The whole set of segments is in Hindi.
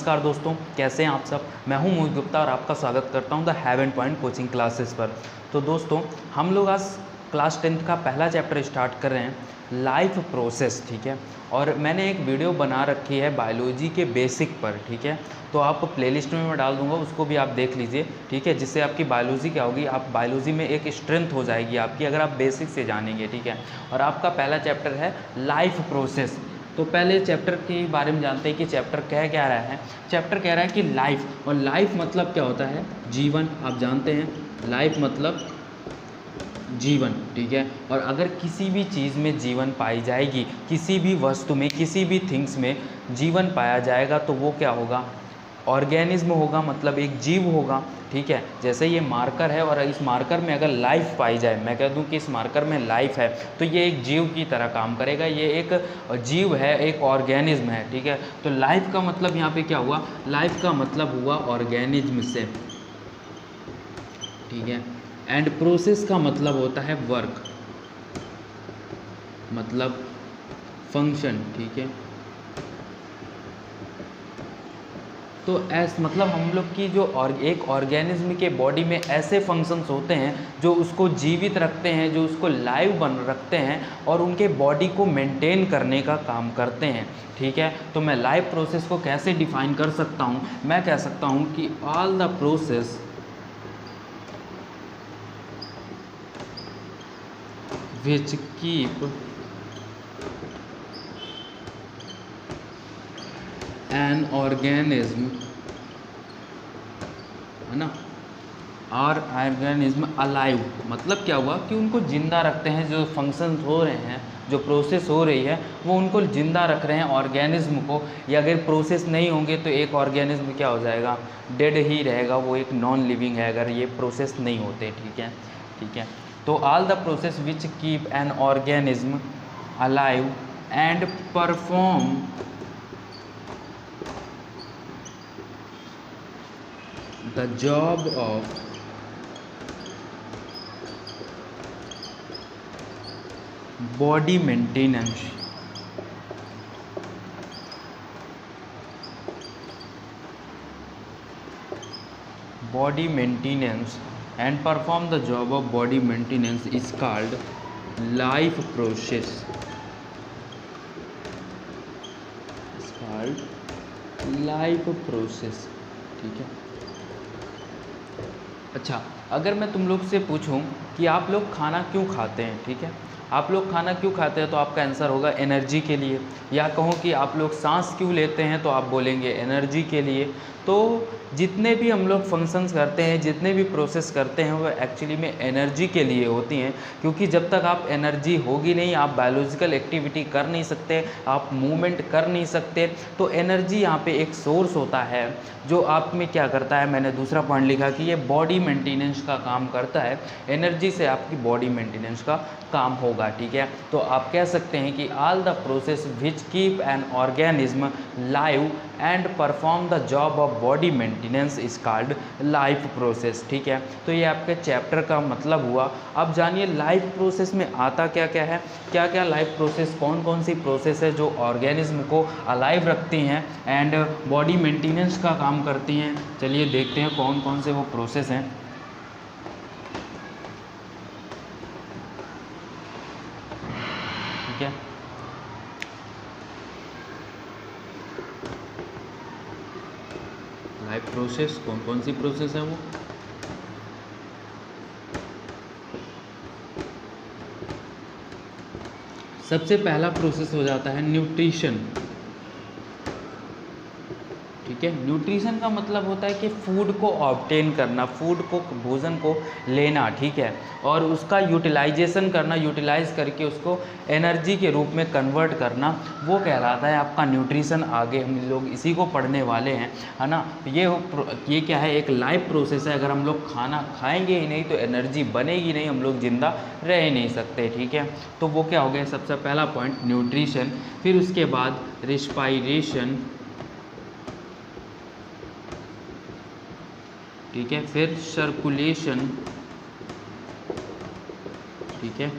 नमस्कार दोस्तों, कैसे हैं आप सब। मैं हूं मोहित गुप्ता और आपका स्वागत करता हूं the haven point coaching classes पर। तो दोस्तों, हम लोग आज क्लास 10th का पहला चैप्टर स्टार्ट कर रहे हैं, लाइफ प्रोसेस। ठीक है, और मैंने एक वीडियो बना रखी है बायोलॉजी के बेसिक पर। ठीक है, तो आप प्लेलिस्ट में मैं डाल दूंगा, उसको भी आप देख लीजिए। ठीक है, जिससे आपकी बायोलॉजी क्या होगी, आप बायोलॉजी में एक स्ट्रेंथ हो जाएगी आपकी, अगर आप बेसिक से जानेंगे। ठीक है, और आपका पहला चैप्टर है लाइफ प्रोसेस। तो पहले चैप्टर के बारे में जानते हैं कि चैप्टर कह रहा है। चैप्टर कह रहा है कि लाइफ, और लाइफ मतलब क्या होता है, जीवन। आप जानते हैं लाइफ मतलब जीवन। ठीक है, और अगर किसी भी चीज़ में जीवन पाई जाएगी, किसी भी वस्तु में, किसी भी थिंग्स में जीवन पाया जाएगा, तो वो क्या होगा, ऑर्गेनिज्म होगा, मतलब एक जीव होगा। ठीक है, जैसे ये मार्कर है और इस मार्कर में अगर लाइफ पाई जाए, मैं कह दूं कि इस मार्कर में लाइफ है, तो ये एक जीव की तरह काम करेगा। ये एक जीव है, एक ऑर्गेनिज्म है। ठीक है, तो लाइफ का मतलब यहाँ पे क्या हुआ, लाइफ का मतलब हुआ ऑर्गेनिज्म से। ठीक है, एंड प्रोसेस का मतलब होता है वर्क, मतलब फंक्शन। ठीक है, तो मतलब हम लोग की जो एक ऑर्गेनिज्म के बॉडी में ऐसे फंक्शंस होते हैं जो उसको जीवित रखते हैं, जो उसको लाइव बन रखते हैं और उनके बॉडी को मेंटेन करने का काम करते हैं। ठीक है, तो मैं लाइफ प्रोसेस को कैसे डिफाइन कर सकता हूँ, मैं कह सकता हूँ कि all the process which keep an organism, है ना, और ऑर्गेनिज्म अलाइव, मतलब क्या हुआ कि उनको जिंदा रखते हैं। जो फंक्शंस हो रहे हैं, जो प्रोसेस हो रही है, वो उनको जिंदा रख रहे हैं ऑर्गेनिज्म को। या अगर प्रोसेस नहीं होंगे तो एक ऑर्गेनिज्म क्या हो जाएगा, डेड ही रहेगा, वो एक नॉन लिविंग है अगर ये प्रोसेस नहीं होते। ठीक है, ठीक है, तो all the process which keep an organism alive and perform the job of body maintenance, body maintenance and perform the job of body maintenance is called life process, is called life process। ठीक है, अच्छा, अगर मैं तुम लोग से पूछूं कि आप लोग खाना क्यों खाते हैं, ठीक है, आप लोग खाना क्यों खाते हैं, तो आपका आंसर होगा एनर्जी के लिए। या कहूँ कि आप लोग सांस क्यों लेते हैं, तो आप बोलेंगे एनर्जी के लिए। तो जितने भी हम लोग फंक्शंस करते हैं, जितने भी प्रोसेस करते हैं, वो एक्चुअली में एनर्जी के लिए होती हैं। क्योंकि जब तक आप एनर्जी होगी नहीं, आप बायोलॉजिकल एक्टिविटी कर नहीं सकते, आप मूवमेंट कर नहीं सकते। तो एनर्जी यहाँ पे एक सोर्स होता है जो आप में क्या करता है, मैंने दूसरा पॉइंट लिखा कि ये बॉडी मेंटेनेंस का काम करता है। एनर्जी से आपकी बॉडी मेंटेनेंस का काम होगा। ठीक है, तो आप कह सकते हैं कि all the process which keep an organism live and perform the job of body maintenance is called life process. ठीक है, तो ये आपके चैप्टर का मतलब हुआ। अब जानिए लाइफ प्रोसेस में आता क्या क्या है, क्या क्या लाइफ प्रोसेस, कौन कौन सी प्रोसेस है जो ऑर्गेनिज्म को अलाइव रखती हैं एंड बॉडी मेंटेनेंस का काम करती हैं। चलिए देखते हैं कौन कौन से वो प्रोसेस हैं। ठीक है, लाइफ प्रोसेस कौन कौन सी प्रोसेस है वो, सबसे पहला प्रोसेस हो जाता है न्यूट्रिशन। ठीक है, न्यूट्रिशन का मतलब होता है कि फूड को ऑब्टेन करना, फूड को, भोजन को लेना। ठीक है, और उसका यूटिलाइजेशन करना, यूटिलाइज करके उसको एनर्जी के रूप में कन्वर्ट करना, वो कहलाता है आपका न्यूट्रिशन। आगे हम लोग इसी को पढ़ने वाले हैं, है ना। ये क्या है, एक लाइफ प्रोसेस है। अगर हम लोग खाना खाएंगे ही नहीं तो एनर्जी बनेगी नहीं, हम लोग जिंदा रह ही नहीं सकते। ठीक है, तो वो क्या हो गया, सबसे पहला पॉइंट न्यूट्रिशन। फिर उसके बाद रिस्पायरेशन। ठीक है, फिर सर्कुलेशन, ठीक है,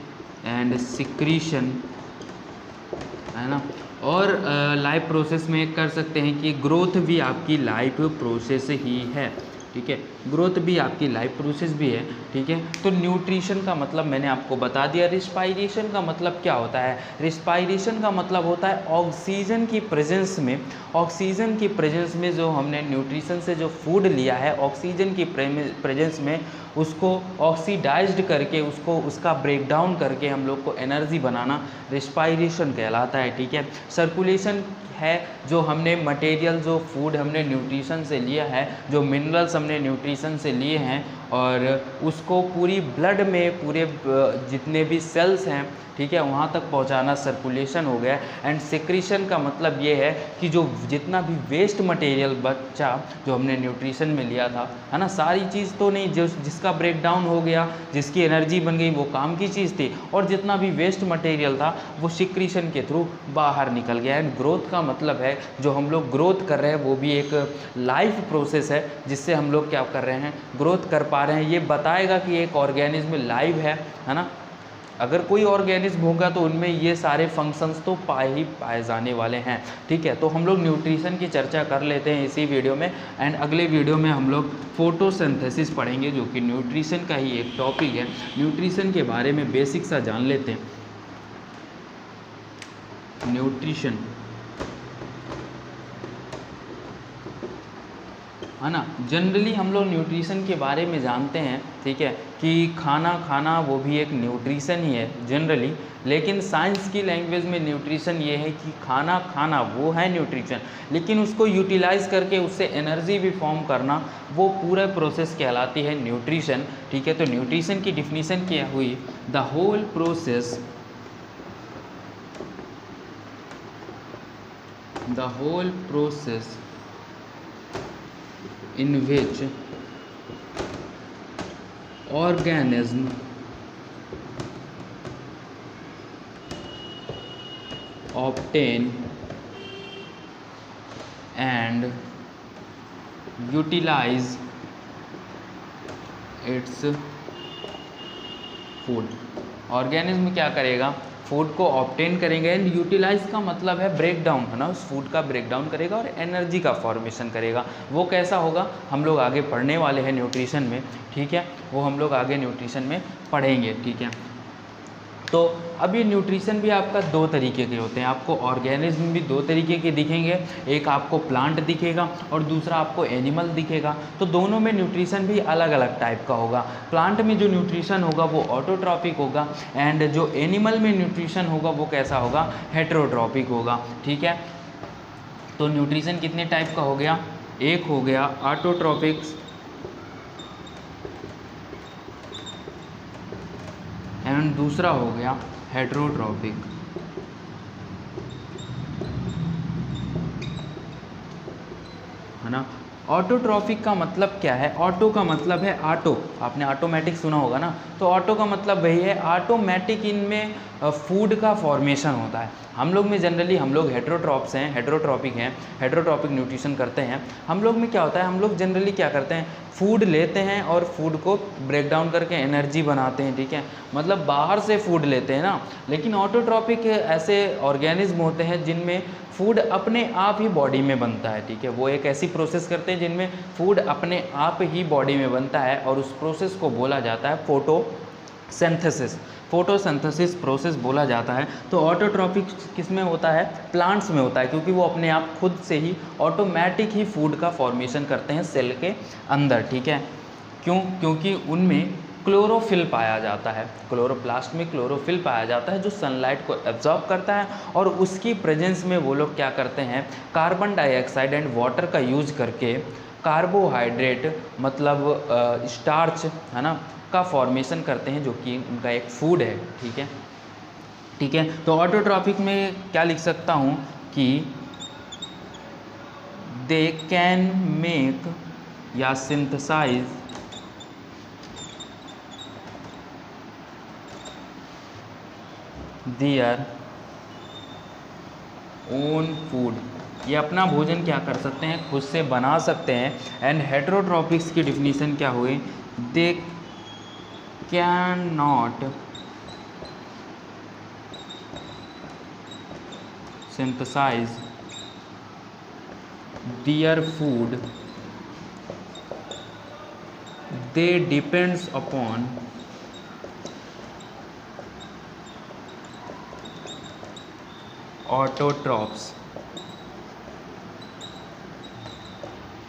एंड सिक्रीशन, है ना, और लाइफ प्रोसेस में कर सकते हैं कि ग्रोथ भी आपकी लाइफ प्रोसेस ही है, ठीक है, ग्रोथ भी आपकी लाइफ प्रोसेस भी है, ठीक है। तो न्यूट्रिशन का मतलब मैंने आपको बता दिया। रिस्पायरेशन का मतलब क्या होता है? रिस्पायरेशन का मतलब होता है ऑक्सीजन की प्रेजेंस में, ऑक्सीजन की प्रेजेंस में जो हमने न्यूट्रिशन से जो फूड लिया है, ऑक्सीजन की प्रेजेंस में उसको ऑक्सीडाइज्ड करके उसको उसका ब्रेक डाउन करके हम लोग को एनर्जी बनाना रिस्पायरेशन कहलाता है, ठीक है। सर्कुलेशन है जो हमने मटेरियल, जो फूड हमने न्यूट्रिशन से लिया है, जो मिनरल्स हमने न्यूट्रिशन से लिए हैं और उसको पूरी ब्लड में पूरे जितने भी सेल्स हैं, ठीक है, वहाँ तक पहुँचाना सर्कुलेशन हो गया। एंड सिक्रीशन का मतलब ये है कि जो जितना भी वेस्ट मटेरियल बचा जो हमने न्यूट्रिशन में लिया था, है ना, सारी चीज़ तो नहीं, जो जिसका ब्रेक डाउन हो गया, जिसकी एनर्जी बन गई, वो काम की चीज़ थी, और जितना भी वेस्ट मटेरियल था वो सिक्रीशन के थ्रू बाहर निकल गया। एंड ग्रोथ का मतलब है जो हम लोग ग्रोथ कर रहे हैं वो भी एक लाइफ प्रोसेस है, जिससे हम लोग क्या कर रहे हैं, ग्रोथ कर पा रहे हैं। ये बताएगा कि एक ऑर्गेनिज्म लाइव है ना। अगर कोई ऑर्गेनिज्म होगा तो उनमें ये सारे फंक्शंस तो पाए जाने वाले हैं, ठीक है। तो हम लोग न्यूट्रिशन की चर्चा कर लेते हैं इसी वीडियो में। एंड अगले वीडियो में हम लोग फोटोसिंथेसिस पढ़ेंगे, जो कि न्यूट्रिशन का ही एक टॉपिक है। न्यूट्रिशन के बारे में बेसिक सा जान लेते हैं। न्यूट्रिशन, है ना, जनरली हम लोग न्यूट्रिशन के बारे में जानते हैं, ठीक है, कि खाना खाना वो भी एक न्यूट्रिशन ही है जनरली। लेकिन साइंस की लैंग्वेज में न्यूट्रिशन ये है कि खाना खाना वो है न्यूट्रिशन, लेकिन उसको यूटिलाइज करके उससे एनर्जी भी फॉर्म करना, वो पूरा प्रोसेस कहलाती है न्यूट्रिशन, ठीक है। तो न्यूट्रिशन की डिफिनीशन क्या हुई? The whole process, the whole process in which organism obtain and utilize its food. Organism क्या करेगा? फूड को ऑब्टेन करेंगे। एंड यूटिलाइज का मतलब है ब्रेक डाउन, है ना, उस फूड का ब्रेक डाउन करेगा और एनर्जी का फॉर्मेशन करेगा। वो कैसा होगा हम लोग आगे पढ़ने वाले हैं न्यूट्रिशन में, ठीक है, वो हम लोग आगे न्यूट्रिशन में पढ़ेंगे, ठीक है। तो अब ये न्यूट्रिशन भी आपका दो तरीके के होते हैं, आपको ऑर्गेनिज्म भी दो तरीके के दिखेंगे, एक आपको प्लांट दिखेगा और दूसरा आपको एनिमल दिखेगा। तो दोनों में न्यूट्रिशन भी अलग अलग टाइप का होगा। प्लांट में जो न्यूट्रिशन होगा वो ऑटोट्रॉपिक होगा, एंड जो एनिमल में न्यूट्रिशन होगा वो कैसा होगा? हेटेरोट्रॉपिक होगा, ठीक है। तो न्यूट्रिशन कितने टाइप का हो गया? एक हो गया ऑटोट्रॉपिक्स एंड दूसरा हो गया हेटेरोट्रॉपिक, है ना। ऑटोट्रॉपिक का मतलब क्या है? ऑटो का मतलब है ऑटो, आपने ऑटोमेटिक सुना होगा ना, तो ऑटो का मतलब वही है, ऑटोमेटिक इनमें फूड का फॉर्मेशन होता है। हम लोग में जनरली हम लोग हेटेरोट्रॉप्स हैं, हेटेरोट्रॉपिक हैं, हेटेरोट्रॉपिक न्यूट्रिशन करते हैं। हम लोग में क्या होता है, हम लोग जनरली क्या करते हैं, फूड लेते हैं और फूड को ब्रेक डाउन करके एनर्जी बनाते हैं, ठीक है, मतलब बाहर से फूड लेते हैं ना। लेकिन ऑटोट्रॉपिक ऐसे ऑर्गेनिज्म होते हैं जिनमें फूड अपने आप ही बॉडी में बनता है, ठीक है। वो एक ऐसी प्रोसेस करते हैं जिनमें फूड अपने आप ही बॉडी में बनता है और उस प्रोसेस को बोला जाता है फोटोसिंथेसिस। फोटोसिंथेसिस प्रोसेस बोला जाता है। तो ऑटोट्रॉपिक किस में होता है? प्लांट्स में होता है, क्योंकि वो अपने आप खुद से ही ऑटोमेटिक ही फूड का फॉर्मेशन करते हैं सेल के अंदर, ठीक है। क्यों? क्योंकि उनमें क्लोरोफिल पाया जाता है, क्लोरोप्लास्ट में क्लोरोफिल पाया जाता है जो सनलाइट को एब्जॉर्ब करता है, और उसकी प्रेजेंस में वो लोग क्या करते हैं, कार्बन डाइऑक्साइड एंड वाटर का यूज करके कार्बोहाइड्रेट मतलब स्टार्च, है ना, का फॉर्मेशन करते हैं, जो कि उनका एक फूड है, ठीक है, ठीक है। तो ऑटोट्रॉपिक में क्या लिख सकता हूँ कि दे कैन मेक या सिंथेसाइज देयर ओन फूड, ये अपना भोजन क्या कर सकते हैं, खुद से बना सकते हैं। एंड हेटेरोट्रॉपिक्स की डिफिनीशन क्या हुई? They can not synthesize their food, they depends upon autotrophs.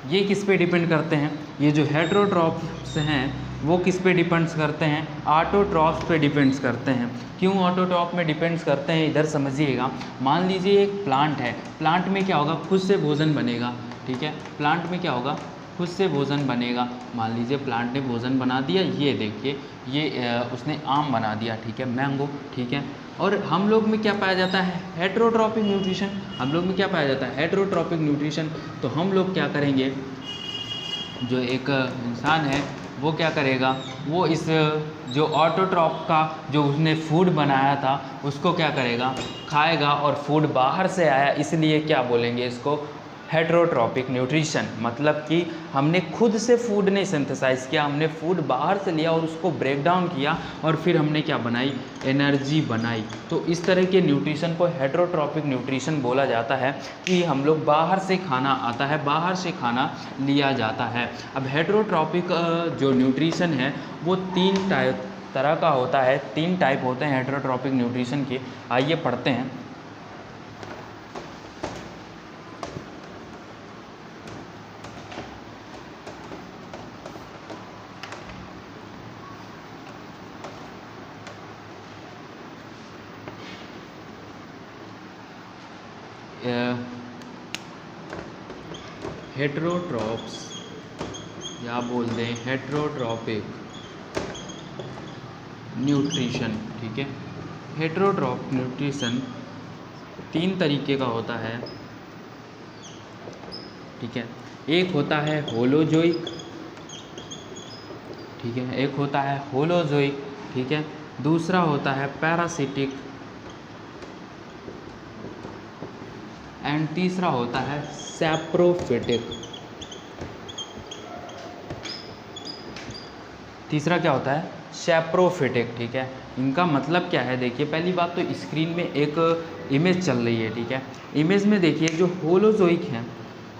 ये किस पे डिपेंड करते हैं? ये जो हेटेरोट्रॉप्स हैं वो किस पे डिपेंड्स करते हैं? ऑटोट्रॉप्स पे डिपेंड्स करते हैं। क्यों ऑटोट्रॉप में डिपेंड्स करते हैं, इधर समझिएगा। मान लीजिए एक प्लांट है, प्लांट में क्या होगा? खुद से भोजन बनेगा, ठीक है। प्लांट में क्या होगा? खुद से भोजन बनेगा। मान लीजिए प्लांट ने भोजन बना दिया, ये देखिए, ये उसने आम बना दिया, ठीक है, मैंगो, ठीक है। और हम लोग में क्या पाया जाता है? Heterotrophic nutrition. हम लोग में क्या पाया जाता है? Heterotrophic nutrition. तो हम लोग क्या करेंगे, जो एक इंसान है वो क्या करेगा, वो इस जो ऑटोट्रॉप का जो उसने फूड बनाया था उसको क्या करेगा? खाएगा। और फूड बाहर से आया, इसलिए क्या बोलेंगे इसको? Heterotrophic nutrition. मतलब कि हमने खुद से फूड नहीं सिंथेसाइज किया, हमने फूड बाहर से लिया और उसको ब्रेक डाउन किया और फिर हमने क्या बनाई? एनर्जी बनाई। तो इस तरह के न्यूट्रिशन को हेटेरोट्रॉपिक न्यूट्रिशन बोला जाता है कि हम लोग बाहर से खाना आता है, बाहर से खाना लिया जाता है। अब हेटेरोट्रॉपिक जो न्यूट्रिशन है वो 3 तरह का होता है, 3 टाइप होते हैं हेटेरोट्रॉपिक न्यूट्रिशन के। आइए पढ़ते हैं। हेटेरोट्रॉप्स या बोल दें हेटेरोट्रॉपिक न्यूट्रिशन, ठीक है। हेटेरोट्रॉप न्यूट्रिशन 3 तरीके का होता है, ठीक है। एक होता है होलोजोइक, ठीक है, एक होता है होलोजोइक, ठीक है। दूसरा होता है पैरासिटिक एंड तीसरा होता है सैप्रोफिटिक। तीसरा क्या होता है? सैप्रोफिटिक, ठीक है। इनका मतलब क्या है? देखिए, पहली बात तो स्क्रीन में एक इमेज चल रही है, ठीक है। इमेज में देखिए जो होलोजोइक है,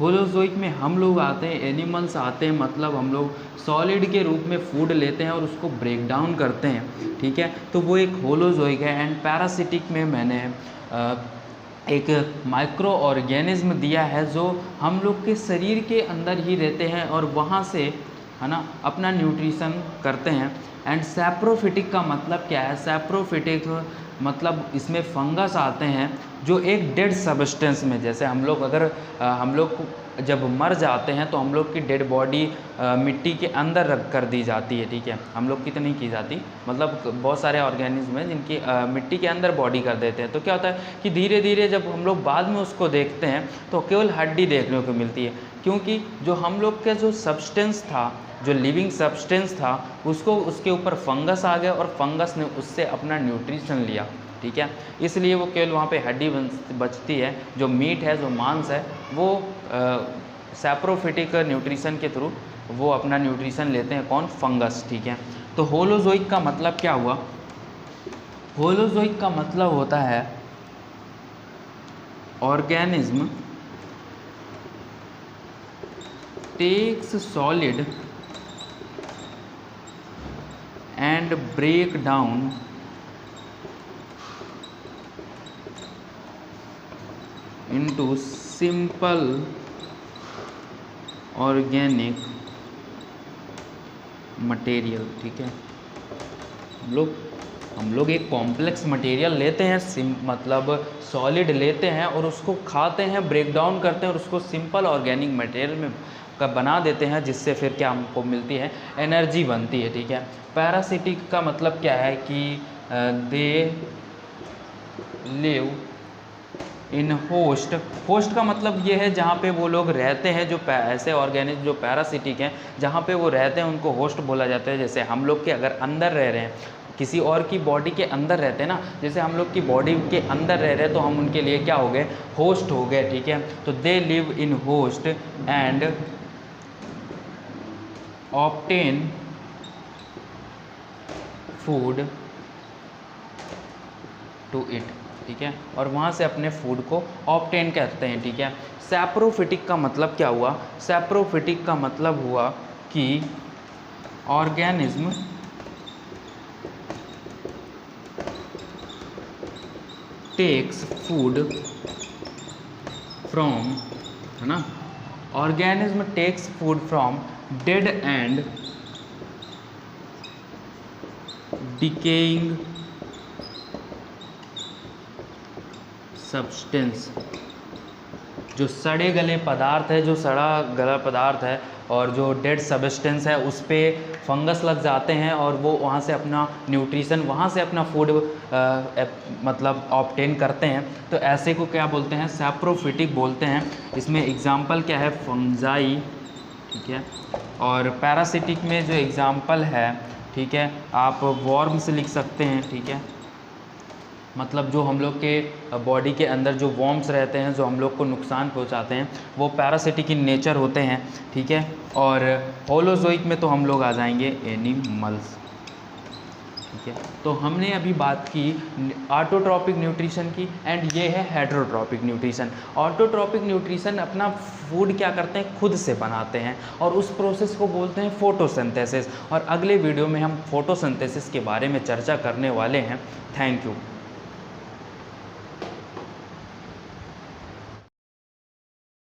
होलोजोइक में हम लोग आते हैं, एनिमल्स आते हैं, मतलब हम लोग सॉलिड के रूप में फूड लेते हैं और उसको ब्रेक डाउन करते हैं, ठीक है। तो वो एक होलोजोइक है। एंड पैरासिटिक में मैंने एक माइक्रो ऑर्गेनिज्म दिया है जो हम लोग के शरीर के अंदर ही रहते हैं और वहाँ से, है ना, अपना न्यूट्रिशन करते हैं। एंड सैप्रोफिटिक का मतलब क्या है? सैप्रोफिटिक मतलब इसमें फंगस आते हैं जो एक डेड सब्सटेंस में, जैसे हम लोग अगर हम लोग जब मर जाते हैं तो हम लोग की डेड बॉडी मिट्टी के अंदर रख कर दी जाती है, ठीक है। हम लोग की तो नहीं की जाती, मतलब बहुत सारे ऑर्गेनिज्म हैं जिनकी मिट्टी के अंदर बॉडी कर देते हैं। तो क्या होता है कि धीरे धीरे जब हम लोग बाद में उसको देखते हैं तो केवल हड्डी देखने को मिलती है, क्योंकि जो हम लोग का जो सब्सटेंस था, जो लिविंग सब्सटेंस था, उसको उसके ऊपर फंगस आ गया और फंगस ने उससे अपना न्यूट्रिशन लिया, ठीक है। इसलिए वो केवल वहाँ पे हड्डी बचती है। जो मीट है, जो मांस है, वो सैप्रोफिटिक न्यूट्रिशन के थ्रू वो अपना न्यूट्रिशन लेते हैं। कौन? फंगस, ठीक है। तो होलोजोइक का मतलब क्या हुआ? होलोजोइक का मतलब होता है organism takes solid and break down into simple organic material, ठीक है। हम लोग एक कॉम्प्लेक्स मटेरियल लेते हैं, मतलब सॉलिड लेते हैं और उसको खाते हैं, ब्रेक डाउन करते हैं और उसको सिंपल ऑर्गेनिक मटेरियल में का बना देते हैं, जिससे फिर क्या हमको मिलती है? एनर्जी बनती है, ठीक है। पैरासिटिक का मतलब क्या है कि दे लिव इन होस्ट। होस्ट का मतलब ये है जहाँ पे वो लोग रहते हैं, जो ऐसे ऑर्गेनिज्म जो पैरासिटिक हैं, जहाँ पे वो रहते हैं उनको होस्ट बोला जाता है। जैसे हम लोग के अगर अंदर रह रहे हैं, किसी और की बॉडी के अंदर रहते हैं ना, जैसे हम लोग की बॉडी के अंदर रह रहे हैं तो हम उनके लिए क्या हो गए? होस्ट हो गए, ठीक है। तो they live in host and obtain food to it. ठीक है, और वहाँ से अपने फूड को ऑब्टेन करते हैं। ठीक है, सैप्रोफिटिक का मतलब क्या हुआ? सैप्रोफिटिक का मतलब हुआ कि ऑर्गेनिज्म टेक्स फूड फ्रॉम, है ना, organism takes food from dead and decaying substance. जो सड़े गले पदार्थ है, जो सड़ा गला पदार्थ है और जो डेड सब्सटेंस है, उस पर फंगस लग जाते हैं और वो वहाँ से अपना न्यूट्रिशन, वहाँ से अपना फूड मतलब ऑब्टेन करते हैं। तो ऐसे को क्या बोलते हैं? सैप्रोफिटिक बोलते हैं। इसमें एग्जाम्पल क्या है? फंजाई, ठीक है, और पैरासिटिक में जो एग्जाम्पल है, ठीक है, आप वॉर्म्स लिख सकते हैं। ठीक है, मतलब जो हम लोग के बॉडी के अंदर जो वॉर्म्स रहते हैं, जो हम लोग को नुकसान पहुंचाते हैं, वो पैरासिटिक इन नेचर होते हैं। ठीक है, और होलोजोइक में तो हम लोग आ जाएंगे एनिमल्स। ठीक है, तो हमने अभी बात की ऑटोट्रॉपिक न्यूट्रिशन की, एंड ये है हेटेरोट्रॉपिक न्यूट्रिशन। ऑटोट्रॉपिक न्यूट्रिशन अपना फूड क्या करते हैं? खुद से बनाते हैं, और उस प्रोसेस को बोलते हैं फोटोसिंथेसिस। और अगले वीडियो में हम फोटोसिंथेसिस के बारे में चर्चा करने वाले हैं। Thank you.